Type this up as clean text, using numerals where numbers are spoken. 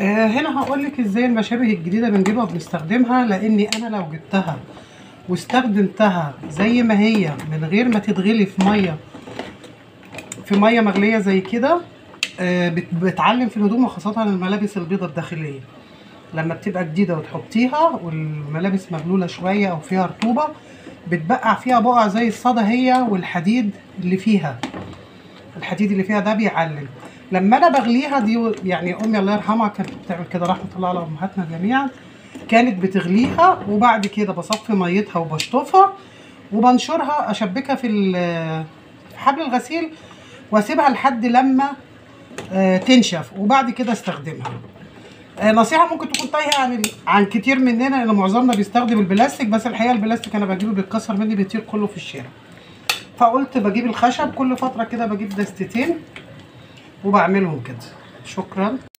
هنا هقولك ازاي المشابه الجديدة بنجيبها وبنستخدمها، لاني انا لو جبتها واستخدمتها زي ما هي من غير ما تتغلي في ميه مغلية زي كده، بتعلم في الهدوم، وخاصة الملابس البيضة الداخلية لما بتبقى جديدة وتحطيها والملابس مبلولة شوية او فيها رطوبة، بتبقع فيها بقع زي الصدى هي والحديد اللي فيها. الحديد اللي فيها ده بيعلم. لما انا بغليها دي، يعني امي الله يرحمها كانت بتعمل كده، رحمه الله على امهاتنا جميعا، كانت بتغليها وبعد كده بصفي ميتها وبشطفها وبنشرها، اشبكها في حبل الغسيل واسيبها لحد لما تنشف، وبعد كده استخدمها. نصيحه ممكن تكون تايهه عن كتير مننا، لان معظمنا بيستخدم البلاستيك، بس الحقيقه البلاستيك انا بجيبه بيتكسر مني، بيطير كله في الشارع. فقلت بجيب الخشب، كل فتره كده بجيب دستتين وبعملهم كده. شكرا.